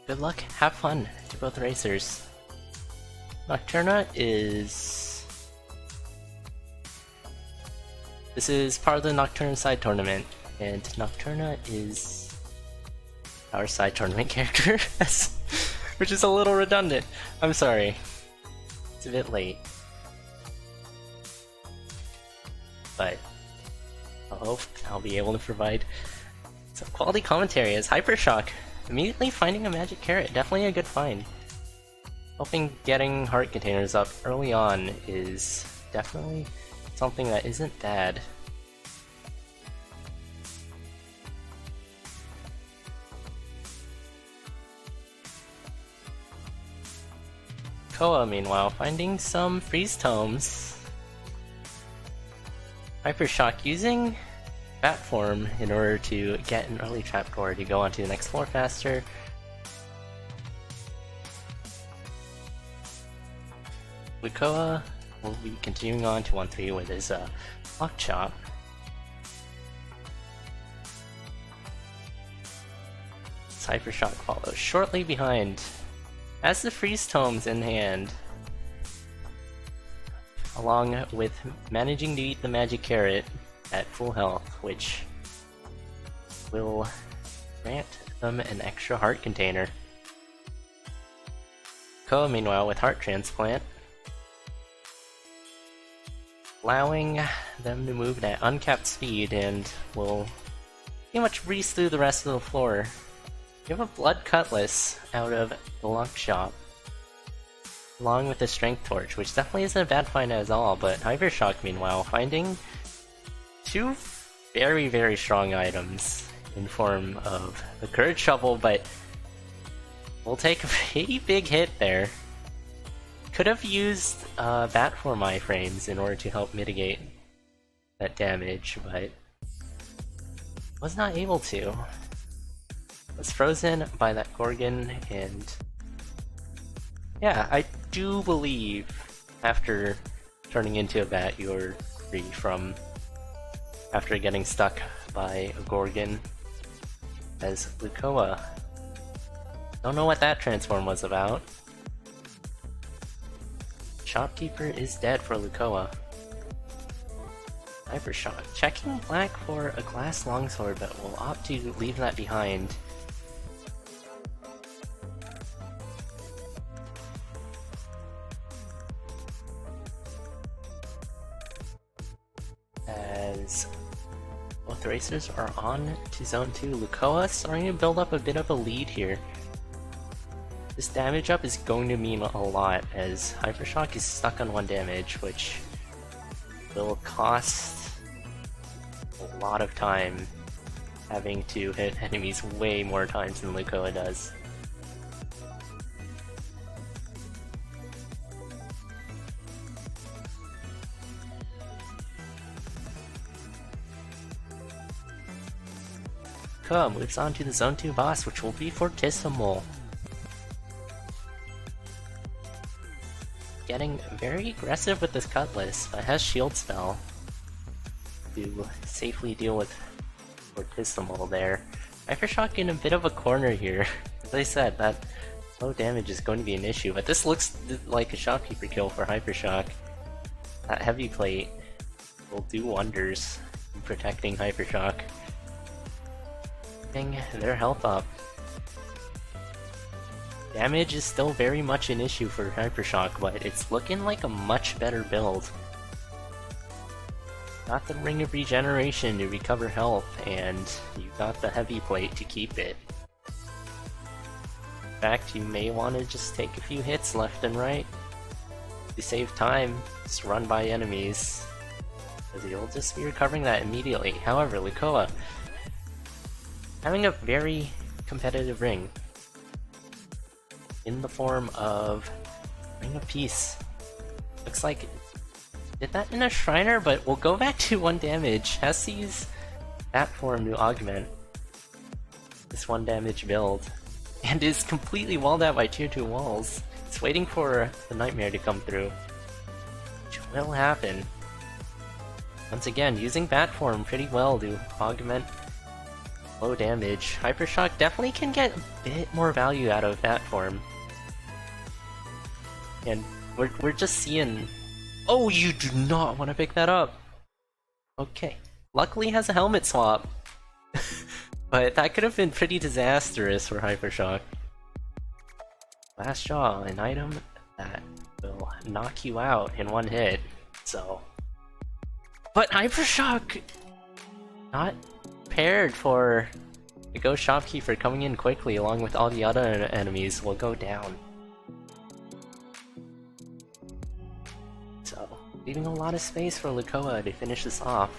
Good luck, have fun to both racers. Nocturna is... This is part of the Nocturna side tournament, and Nocturna is our side tournament character, which is a little redundant. I'm sorry. It's a bit late. But I hope I'll be able to provide some quality commentary as hypershok. Immediately finding a magic carrot, definitely a good find. Hoping getting heart containers up early on is definitely something that isn't bad. Koa, meanwhile, finding some freeze tomes. Hypershok using bat form in order to get an early trapdoor to go onto the next floor faster. Lucoa will be continuing on to 1-3 with his lock chop. Hypershok follows shortly behind, has the freeze tomes in hand, along with managing to eat the magic carrot at full health, which will grant them an extra heart container. Koa, meanwhile, with heart transplant, allowing them to move at uncapped speed and will pretty much breeze through the rest of the floor. You have a blood cutlass out of the lock shop, along with the strength torch, which definitely isn't a bad find at all, but hypershok, meanwhile, finding two very, very strong items in form of the courage shovel, but we'll take a pretty big hit there. Could have used bat form iframes in order to help mitigate that damage, but was not able to. Was frozen by that Gorgon, and yeah, I do believe after turning into a bat you're free from after getting stuck by a Gorgon as Lucoa. Don't know what that transform was about. Shopkeeper is dead for Lucoa. Hypershok checking black for a glass longsword, but will opt to leave that behind. As both racers are on to Zone 2, Lucoa starting to build up a bit of a lead here. This damage up is going to mean a lot, as Hypershok is stuck on 1 damage, which will cost a lot of time, having to hit enemies way more times than Lucoa does. Koa moves on to the Zone 2 boss, which will be Fortissimo. Getting very aggressive with this cutlass, but has shield spell to safely deal with Fortissimo there. Hypershok in a bit of a corner here. As I said, that low damage is going to be an issue, but this looks like a shopkeeper kill for Hypershok. That heavy plate will do wonders in protecting Hypershok. Their health up. Damage is still very much an issue for Hypershok, but it's looking like a much better build. Got the Ring of Regeneration to recover health, and you got the heavy plate to keep it. In fact, you may want to just take a few hits left and right to save time, just run by enemies, because you'll just be recovering that immediately. However, Lucoa having a very competitive ring in the form of Ring of Peace. Looks like did that in a Shriner, but we'll go back to 1 damage. Has to use that form to augment this 1 damage build, and is completely walled out by tier 2 walls. It's waiting for the Nightmare to come through, which will happen. Once again, using bat form pretty well to augment low damage. Hypershock definitely can get a bit more value out of that form. And we're just seeing... Oh, you do not want to pick that up! Okay. Luckily has a helmet swap. But that could have been pretty disastrous for Hypershock. Last Jaw, an item that will knock you out in one hit, so... But Hypershock! Not prepared for the Ghost Shopkeeper coming in quickly along with all the other enemies will go down. So, leaving a lot of space for Lucoa to finish this off.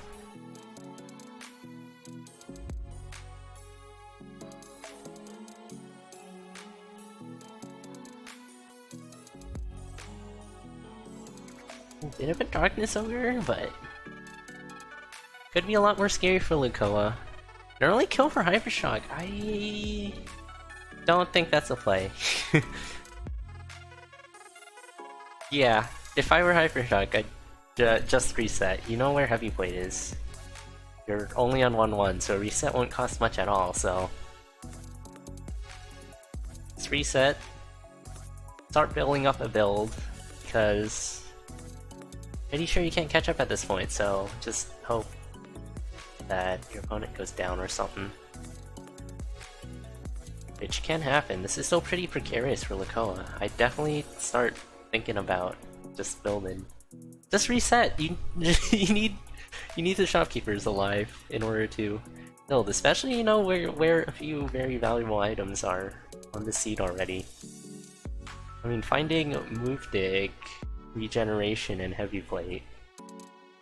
Bit of a Darkness Ogre, but could be a lot more scary for Lucoa. An early kill for Hypershock, I don't think that's a play. Yeah, if I were Hypershock, I'd just reset. You know where Heavy Plate is. You're only on 1-1, so reset won't cost much at all, so... Just reset. Start building up a build, because... pretty sure you can't catch up at this point, so just hope that your opponent goes down or something. Which can happen. This is still pretty precarious for Lucoa. I definitely start thinking about just building. Just reset! You need the shopkeepers alive in order to build, especially, you know, where a few very valuable items are on the seed already. I mean, finding Move Dig, Regeneration, and Heavy Plate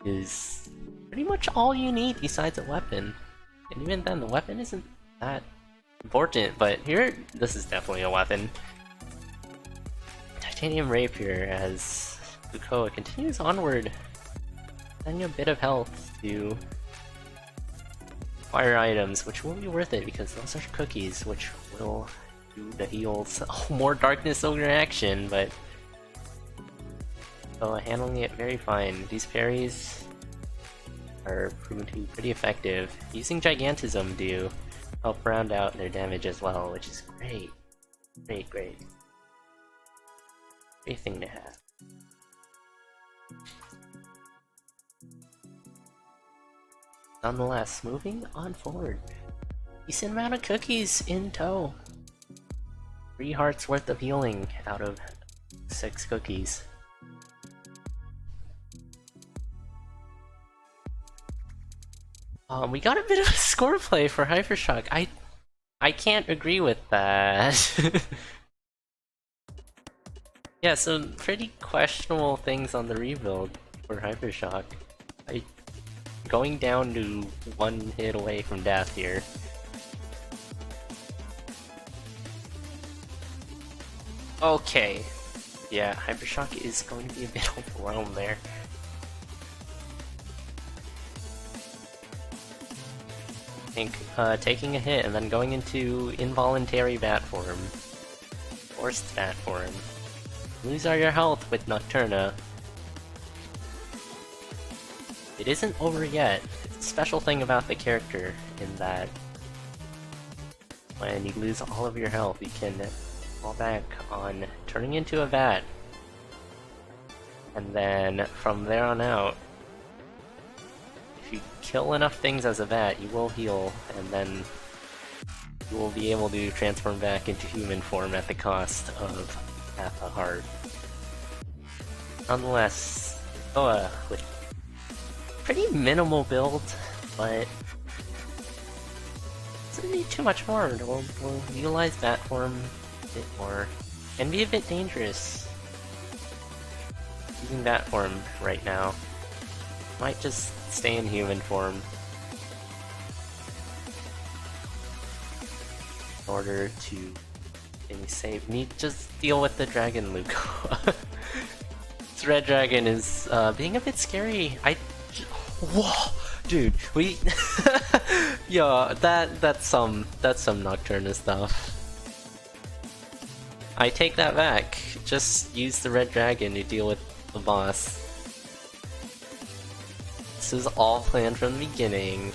is pretty much all you need besides a weapon. And even then, the weapon isn't that important, but here, this is definitely a weapon. Titanium Rapier as Lucoa continues onward, adding a bit of health to acquire items, which will be worth it because those are cookies, which will do the heals. Oh, more Darkness Ogre action, but handling it very fine. These parries are proven to be pretty effective. Using Gigantism to help round out their damage as well, which is great. Great, great. Great thing to have. Nonetheless, moving on forward. Decent amount of cookies in tow. 3 hearts worth of healing out of 6 cookies. We got a bit of a score play for Hypershock. I can't agree with that. Yeah, so pretty questionable things on the rebuild for Hypershock. Going down to 1 hit away from death here. Okay. Yeah, Hypershock is going to be a bit overwhelmed there. I think taking a hit and then going into involuntary bat form. Forced bat form. Lose all your health with Nocturna. It isn't over yet. It's a special thing about the character in that when you lose all of your health, you can fall back on turning into a bat. And then from there on out, if you kill enough things as a bat, you will heal, and then you will be able to transform back into human form at the cost of half a heart. Nonetheless, with pretty minimal build, but doesn't need too much more. We'll utilize bat form a bit more, and be a bit dangerous. Using bat form right now. Might just stay in human form in order to be safe. Just deal with the dragon, Lucoa. This red dragon is being a bit scary. Whoa, dude, we yeah, that's some Nocturna stuff. I take that back. Just use the red dragon to deal with the boss. This is all planned from the beginning.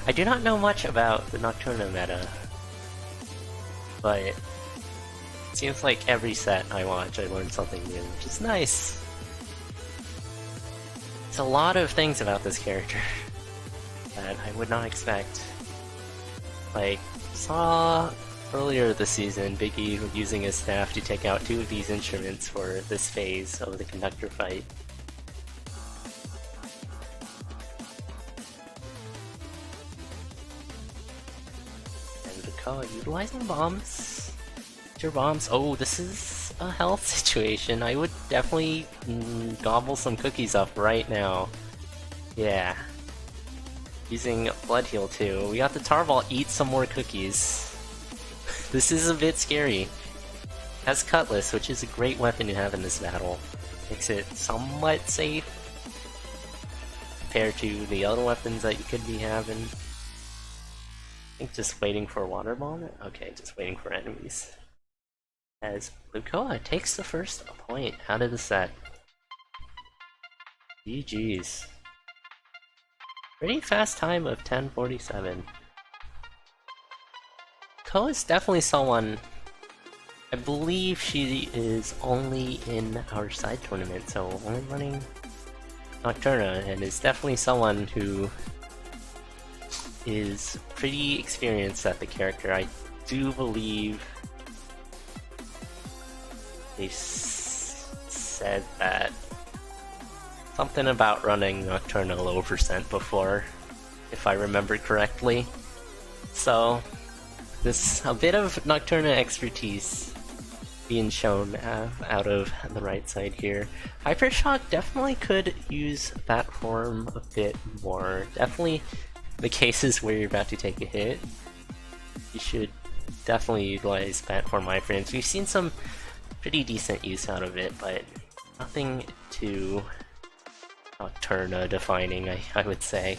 I do not know much about the Nocturna meta, but it seems like every set I watch I learn something new, which is nice. There's a lot of things about this character that I would not expect. Like, saw earlier this season Biggie using his staff to take out 2 of these instruments for this phase of the conductor fight. And lucoa utilizing bombs. Your bombs. Oh, this is a health situation. I would definitely gobble some cookies up right now. Yeah. Using blood heal too. We got the Tarball eat some more cookies. This is a bit scary. Has Cutlass, which is a great weapon to have in this battle. Makes it somewhat safe compared to the other weapons that you could be having. I think just waiting for a water bomb? Okay, just waiting for enemies. As lucoa takes the first point out of the set. GG's. Pretty fast time of 10:47. Ko is definitely someone, I believe she is only in our side tournament, so only running Nocturna, and is definitely someone who is pretty experienced at the character. I do believe they said that something about running Nocturna low percent before, if I remember correctly. So this a bit of Nocturna expertise being shown out of the right side here. Hypershok definitely could use that form a bit more. Definitely the cases where you're about to take a hit, you should definitely utilize that form iframes. We've seen some pretty decent use out of it, but nothing too Nocturna defining, I would say,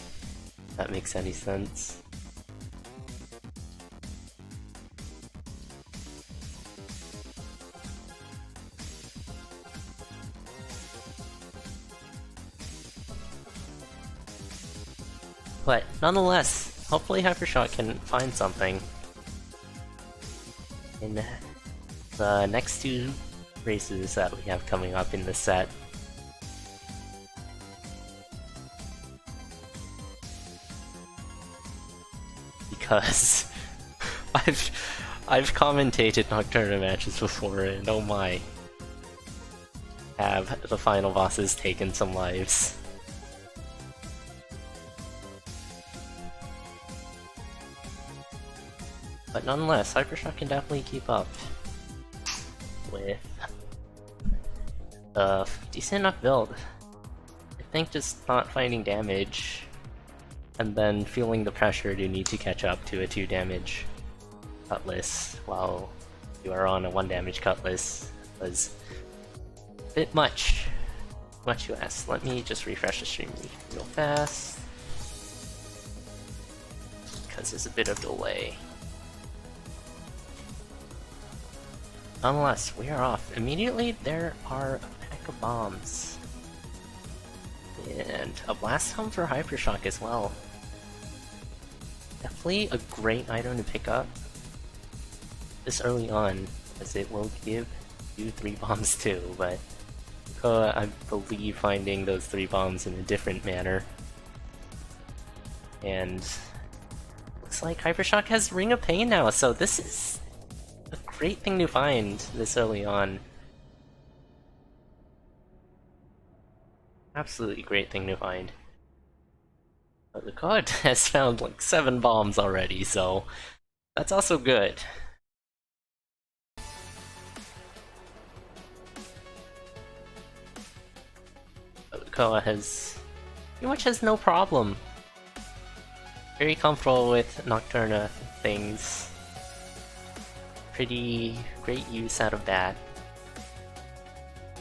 if that makes any sense. But nonetheless, hopefully Hypershok can find something in the next 2 races that we have coming up in the set. Because I've commentated Nocturna matches before, and oh my, have the final bosses taken some lives. But nonetheless, Hypershok can definitely keep up with a decent enough build. I think just not finding damage and then feeling the pressure to need to catch up to a 2 damage Cutlass while you are on a 1 damage Cutlass was a bit much. Much you ask. Let me just refresh the stream real fast, because there's a bit of delay. Nonetheless, we are off. Immediately there are a pack of bombs. And a blast home for Hypershok as well. Definitely a great item to pick up this early on, as it will give you 3 bombs too, but I believe finding those 3 bombs in a different manner. And looks like Hypershok has Ring of Pain now, so this is a great thing to find this early on. Absolutely great thing to find. But the COD has found like 7 bombs already, so that's also good. Lucoa has pretty much has no problem. Very comfortable with Nocturna things. Pretty great use out of that.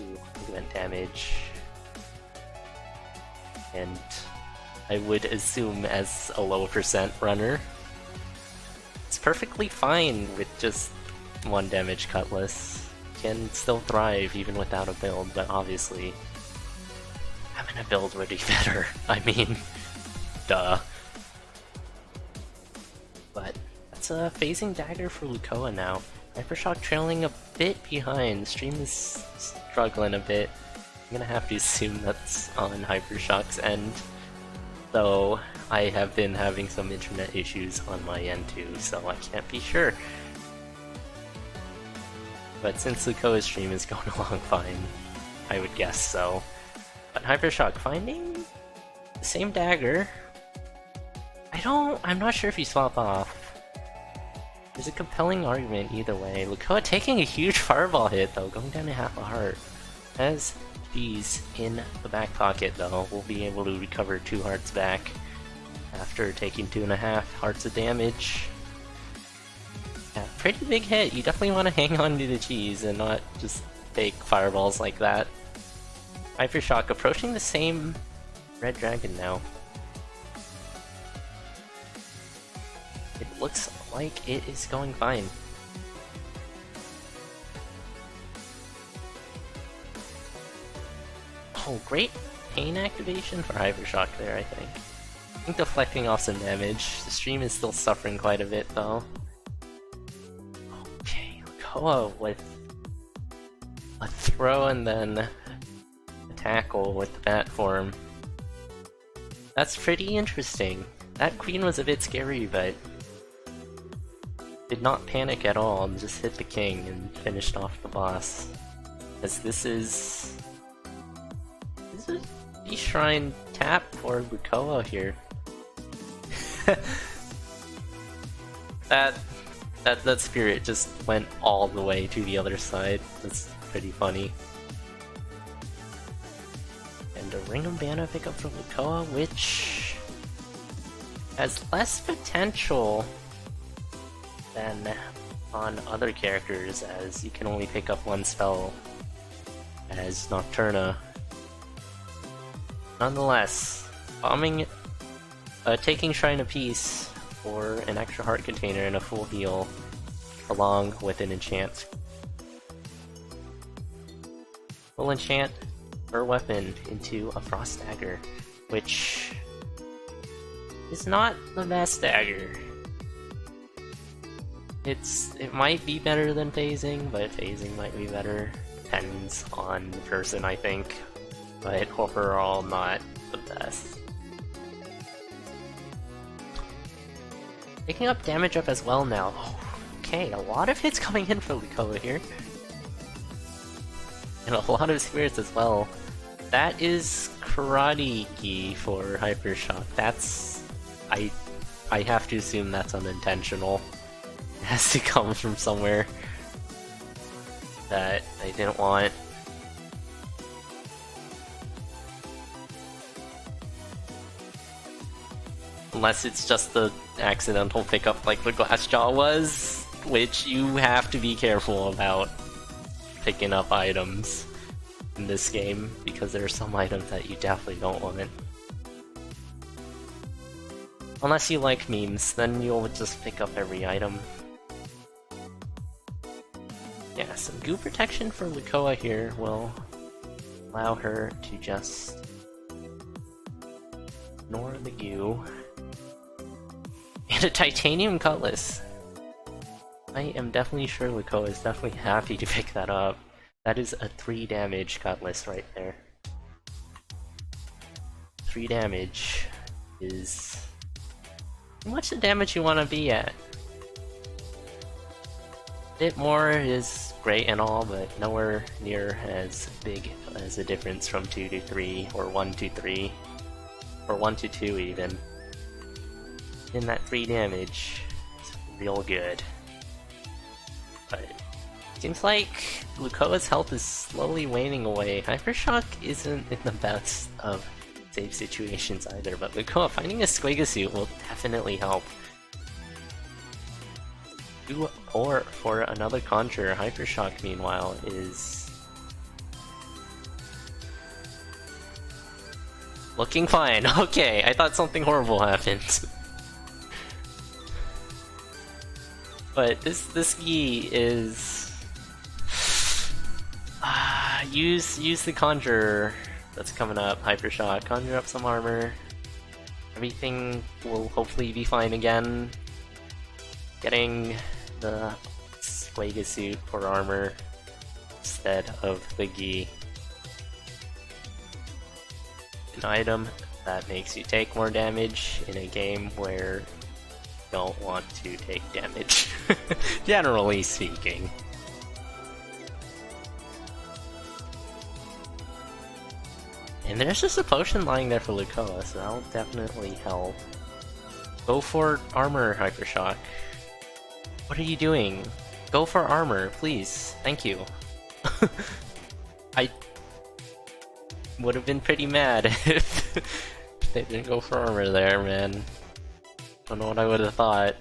Ooh, event damage. And I would assume as a low percent runner, it's perfectly fine with just 1 damage Cutlass. Can still thrive even without a build, but obviously having a build would be better. I mean, duh. But that's a phasing dagger for Lucoa now. Hypershock trailing a bit behind. Stream is struggling a bit. I'm gonna have to assume that's on Hypershock's end, though I have been having some internet issues on my end too, so I can't be sure. But since Lucoa's stream is going along fine, I would guess so. But Hypershock finding the same dagger. I'm not sure if you swap off. There's a compelling argument either way. Lucoa taking a huge fireball hit though, going down to half a heart. Has G's in the back pocket though, we'll be able to recover 2 hearts back after taking 2.5 hearts of damage. Yeah, pretty big hit. You definitely want to hang on to the cheese and not just take fireballs like that. Hypershock approaching the same red dragon now. It looks like it is going fine. Oh, great pain activation for Hypershock there, I think. I think deflecting off some damage. The stream is still suffering quite a bit though. Okay, Lucoa with a throw and then a tackle with the bat form. That's pretty interesting. That queen was a bit scary, but did not panic at all and just hit the king and finished off the boss. As this is a shrine tap for Lucoa here. that spirit just went all the way to the other side. That's pretty funny. And a Ring of Mana pickup from Lucoa, which has less potential than on other characters, as you can only pick up 1 spell as Nocturna. Nonetheless, taking Shrine of Peace for an extra heart container and a full heal, along with an enchant. We'll enchant her weapon into a frost dagger, which is not the best dagger. It might be better than phasing, but phasing might be better. Depends on the person, I think. But overall, not the best. Picking up damage up as well now. Okay, a lot of hits coming in for Lucoa here. And a lot of spirits as well. That is Karate Gi for Hypershock. That's... I have to assume that's unintentional. It has to come from somewhere that I didn't want. Unless it's just the accidental pickup like the Glassjaw was, which you have to be careful about picking up items in this game, because there are some items that you definitely don't want. Unless you like memes, then you'll just pick up every item. Yeah, some goo protection for Lucoa here will allow her to just ignore the goo. And a titanium cutlass. I am definitely sure Lucoa is definitely happy to pick that up. That is a 3 damage cutlass right there. 3 damage is how much the damage you want to be at. A bit more is great and all, but nowhere near as big as a difference from 2 to 3, or 1 to 3, or 1 to 2 even. In that 3 damage, it's real good. But seems like Lucoa's health is slowly waning away. Hypershock isn't in the best of save situations either, but Lucoa finding a Squigga suit will definitely help. 2 or for another Conjurer. Hypershock, meanwhile, is looking fine. Okay, I thought something horrible happened. But this Gi is use the Conjurer that's coming up. Hypershock, conjure up some armor. Everything will hopefully be fine again. getting the Swega suit for armor instead of the gi. An item that makes you take more damage in a game where you don't want to take damage, generally speaking. And there's just a potion lying there for Lucoa, so that'll definitely help. Go for armor, Hypershock. What are you doing? Go for armor, please. Thank you. I would have been pretty mad if they didn't go for armor there, man. Don't know what I would have thought.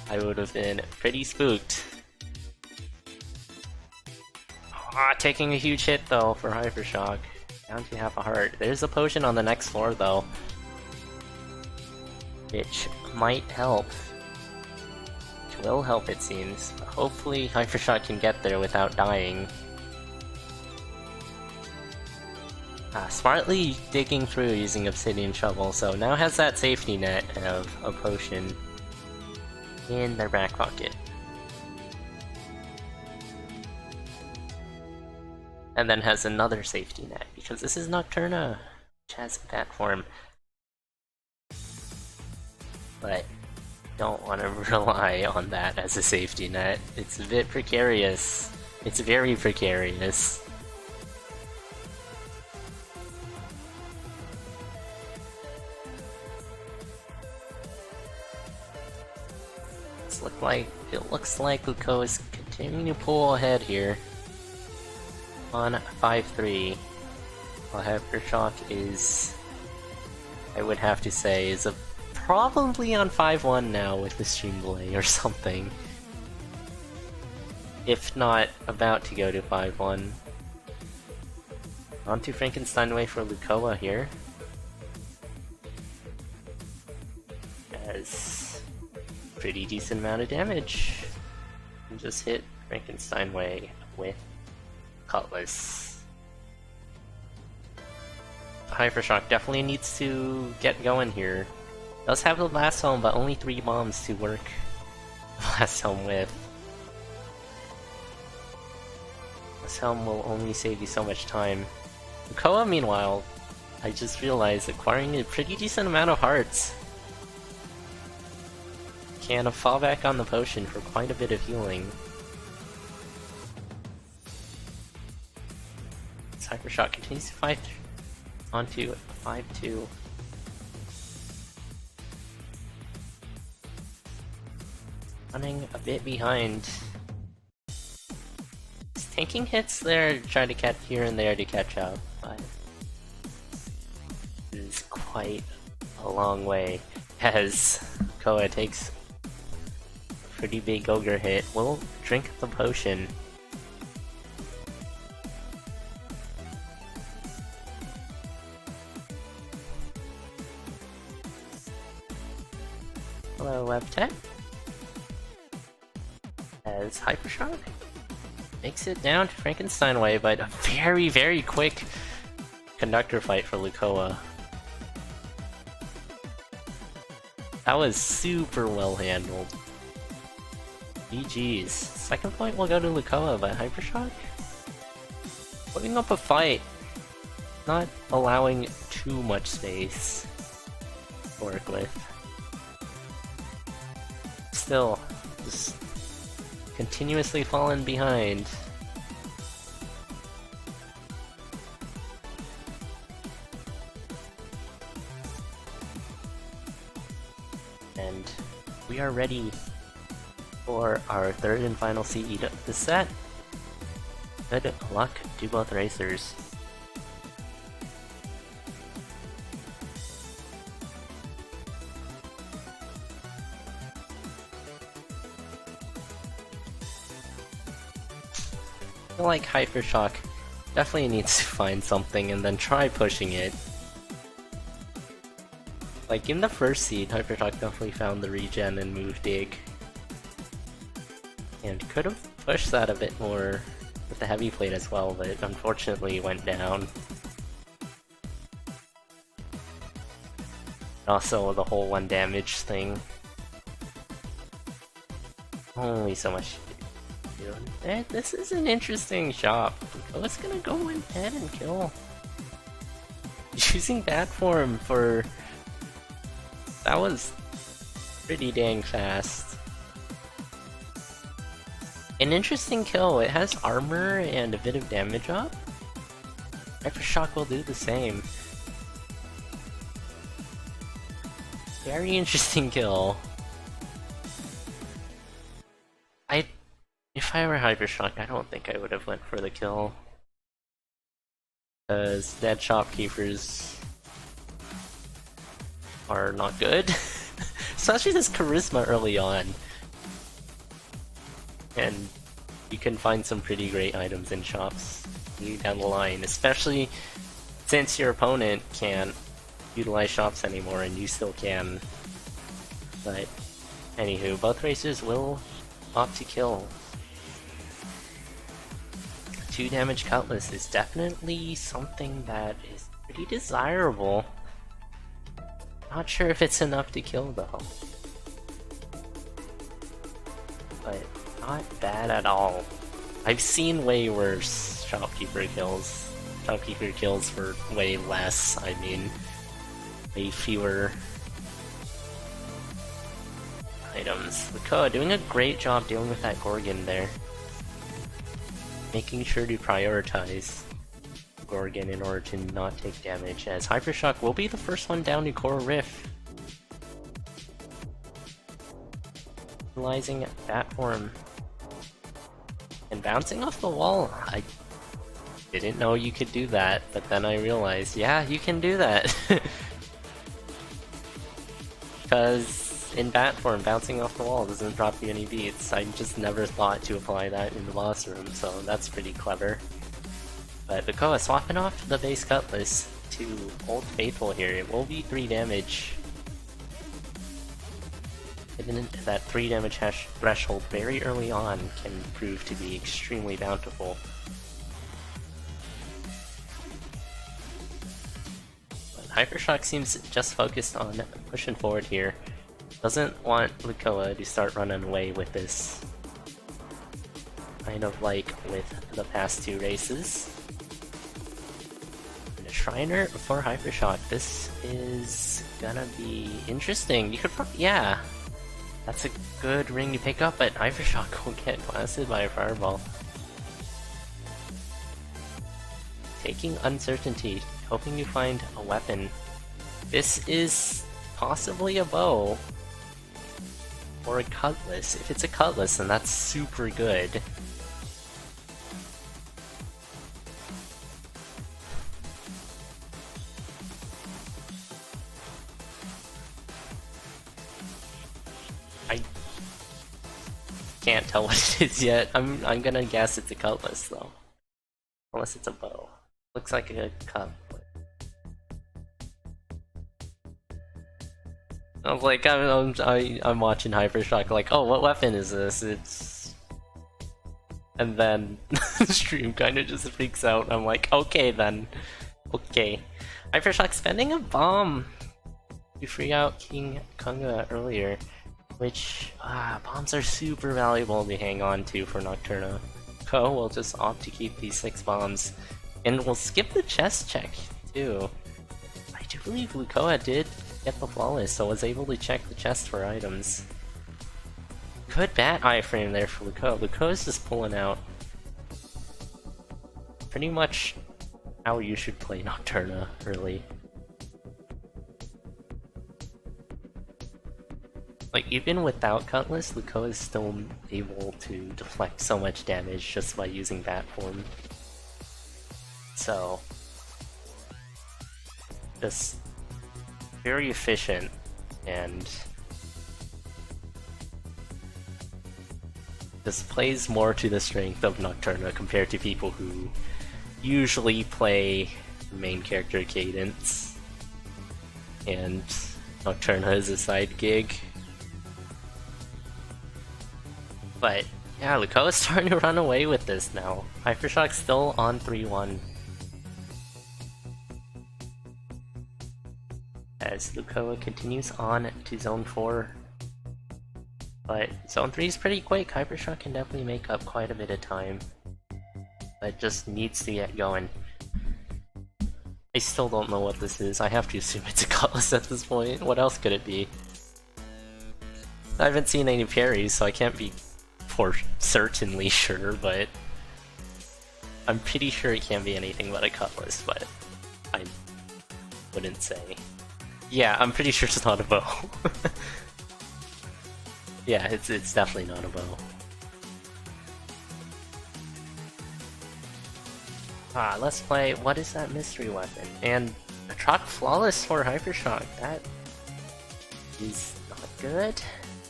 I would have been pretty spooked. Ah, taking a huge hit though for Hypershock. Down to half a heart. There's a potion on the next floor though, which might help. Which will help, it seems. Hopefully Hypershock can get there without dying. Smartly digging through using Obsidian Shovel, so now has that safety net of a potion in their back pocket. And then has another safety net, because this is Nocturna, which has a bat form. But don't want to rely on that as a safety net. It's a bit precarious. It's very precarious. It looks like Lucoa is continuing to pull ahead here on 5-3, while Hypershock is, I would have to say, is probably on 5-1 now with the stream delay or something. If not about to go to 5-1. On to Frankenstein way for Lucoa here. As pretty decent amount of damage. And just hit Frankenstein way with Cutlass. Hypershock definitely needs to get going here. Does have the blast helm, but only 3 bombs to work the blast helm with. Blast helm will only save you so much time. Lucoa, meanwhile, I just realized acquiring a pretty decent amount of hearts. Can fall back on the potion for quite a bit of healing. Hypershock continues to fight onto 5-2. Running a bit behind. He's taking hits there, trying to catch here and there to catch up, but it is quite a long way as Koa takes a pretty big ogre hit. Will drink the potion. Hello, WebTech. As Hypershock makes it down to Frankenstein way, but a very, very quick conductor fight for Lucoa. That was super well handled. GG's. Second point will go to Lucoa, but Hypershock putting up a fight, not allowing too much space to work with. Still, just continuously falling behind. And we are ready for our third and final seed of the set. Good luck to both racers. I feel like Hypershock definitely needs to find something and then try pushing it. Like in the first seed, Hypershock definitely found the regen and move dig. And could have pushed that a bit more with the heavy plate as well, but it unfortunately went down. Also the whole 1 damage thing. only so much you can do. This is an interesting shop. Lucoa's gonna go ahead and kill. Using that form for... That was pretty dang fast. An interesting kill. It has armor and a bit of damage up. Hypershock will do the same. Very interesting kill. If I were Hypershock, I don't think I would have went for the kill. Because dead shopkeepers are not good. Especially this charisma early on. And you can find some pretty great items in shops down the line, especially since your opponent can't utilize shops anymore and you still can. But anywho, both racers will opt to kill. 2 damage Cutlass is definitely something that is pretty desirable. Not sure if it's enough to kill though. But not bad at all. I've seen way worse shopkeeper kills. Shopkeeper kills for way less, I mean, way fewer items. Lucoa doing a great job dealing with that Gorgon there. Making sure to prioritize Gorgon in order to not take damage, as Hypershock will be the first one down to Core Rift. Utilizing that form. And bouncing off the wall. I didn't know you could do that, but then I realized, yeah, you can do that. Because in bat form, bouncing off the wall doesn't drop you any beats. I just never thought to apply that in the boss room, so that's pretty clever. But Lucoa swapping off the base Cutlass to Old Faithful here. It will be 3 damage. Hitting that 3 damage threshold very early on can prove to be extremely bountiful. But Hypershock seems just focused on pushing forward here. Doesn't want Lucoa to start running away with this. Kind of like with the past 2 races. And a Shriner for Hypershock. This is gonna be interesting. You could yeah. That's a good ring to pick up, but Hypershock will get blasted by a fireball. Taking uncertainty, hoping you find a weapon. This is possibly a bow. Or a Cutlass. If it's a Cutlass, then that's super good. I can't tell what it is yet. I'm gonna guess it's a Cutlass though. Unless it's a bow. Looks like a Cutlass. I was like, I'm watching Hypershock, like, oh, what weapon is this? It's... And then the stream kind of just freaks out. I'm like, okay then. Okay. Hypershock spending a bomb to free out King Kunga earlier. Which, bombs are super valuable to hang on to for Nocturna. Ko will just opt to keep these 6 bombs. And we'll skip the chest check, too. I do believe Lucoa did get the flawless, so was able to check the chest for items. Good bat iframe there for Lucoa. Lucoa's just pulling out pretty much how you should play Nocturna early. Like, even without Cutlass, Lucoa is still able to deflect so much damage just by using bat form. So, just very efficient, and just plays more to the strength of Nocturna compared to people who usually play main character Cadence, and Nocturna is a side gig. But yeah, Lucoa is starting to run away with this now. Hypershock's still on 3-1. As Lucoa continues on to Zone 4. But Zone 3 is pretty quick. Hypershot can definitely make up quite a bit of time. But just needs to get going. I still don't know what this is. I have to assume it's a Cutlass at this point. What else could it be? I haven't seen any parries, so I can't be for certainly sure, but I'm pretty sure it can't be anything but a Cutlass, but I wouldn't say. Yeah, I'm pretty sure it's not a bow. Yeah, it's definitely not a bow. Let's play, what is that mystery weapon? And a Troc Flawless for Hypershock, that is not good,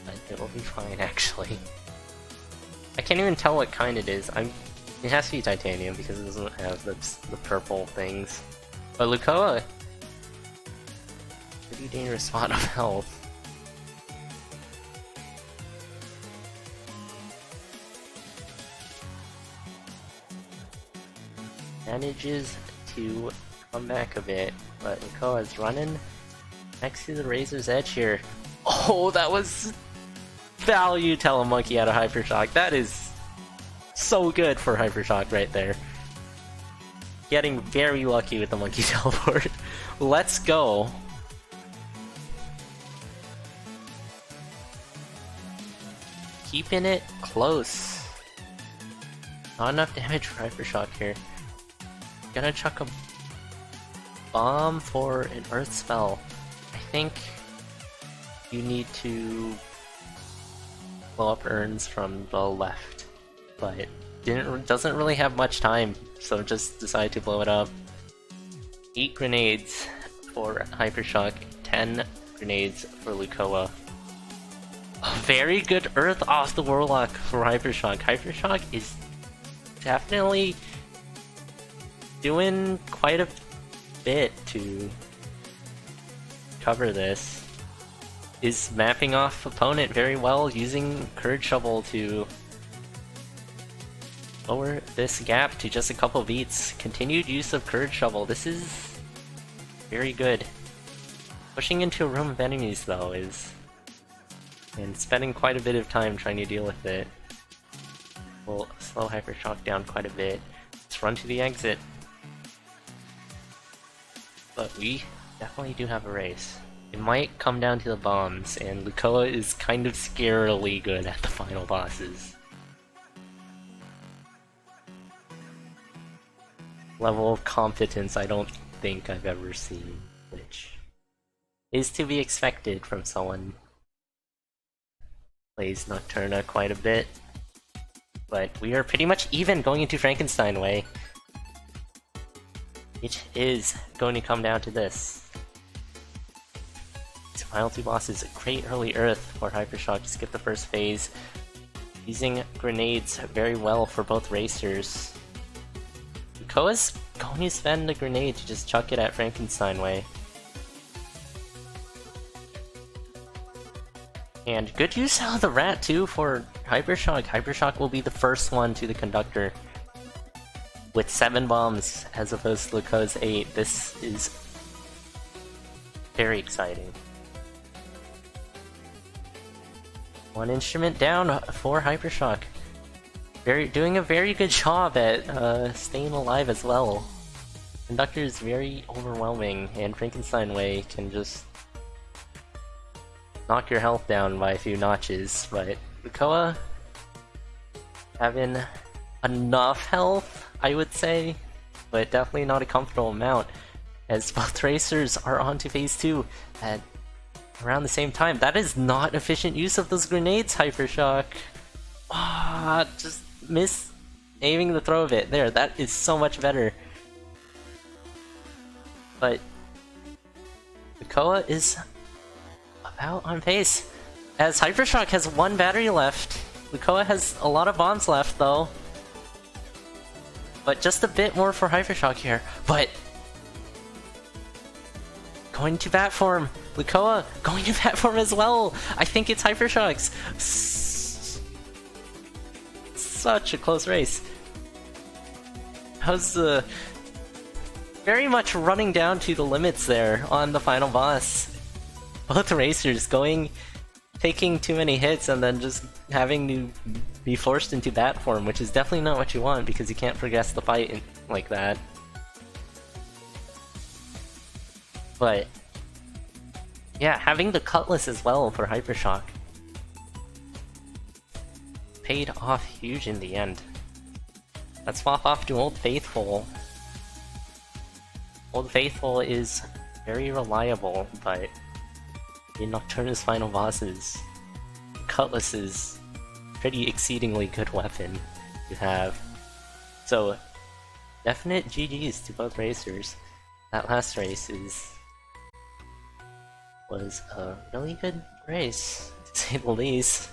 but it will be fine actually. I can't even tell what kind it is. It has to be titanium because it doesn't have the purple things. But lucoa, pretty dangerous spot of health. Manages to come back a bit, but lucoa is running next to the Razor's Edge here. Oh, that was value Telemonkey out of Hypershock. That is so good for Hypershock right there. Getting very lucky with the Monkey Teleport. Let's go. Keeping it close. Not enough damage for Hypershock here. Gonna chuck a bomb for an Earth spell. I think you need to blow up urns from the left, but doesn't really have much time, so just decide to blow it up. 8 grenades for Hypershock, 10 grenades for lucoa. A very good Earth off the Warlock for Hypershock. Hypershock is definitely doing quite a bit to cover this. Is mapping off opponent very well, using Courage Shovel to lower this gap to just a couple beats. Continued use of Courage Shovel, this is very good. Pushing into a room of enemies though and spending quite a bit of time trying to deal with it will slow Hypershock down quite a bit. Let's run to the exit. But we definitely do have a race. It might come down to the bombs, and lucoa is kind of scarily good at the final bosses. Level of competence I don't think I've ever seen, which is to be expected from someone who plays Nocturna quite a bit. But we are pretty much even going into Frankenstein way. It is going to come down to this. These final 2 bosses, great early Earth for Hypershock to skip the first phase. Using grenades very well for both racers. lucoa's going to spend a grenade to just chuck it at Frankenstein way. And good use of the rat too for Hypershock. Hypershock will be the first one to the conductor with 7 bombs as opposed to lucoa's 8. This is very exciting. 1 instrument down for Hypershock. Doing a very good job at staying alive as well. Conductor is very overwhelming, and Frankenstein way can just knock your health down by a few notches, but lucoa having enough health, I would say, but definitely not a comfortable amount, as both racers are on to phase 2 at around the same time. That is not efficient use of those grenades, Hypershock. Just miss aiming the throw of it. There, that is so much better. But lucoa is about on pace, as Hypershock has 1 battery left. lucoa has a lot of bombs left though. But just a bit more for Hypershock here. But going to bat for him. lucoa going to bat for him as well. I think it's Hypershock's. Such a close race. How's very much running down to the limits there on the final boss. Both racers going taking too many hits and then just having to be forced into that form, which is definitely not what you want because you can't progress the fight like that. But yeah, having the Cutlass as well for hypershock paid off huge in the end. Let's swap off to Old Faithful. Old Faithful is very reliable, but in Nocturna's final bosses, Cutlass is pretty exceedingly good weapon to have. So, definite GG's to both racers. That last race was a really good race, to say the least.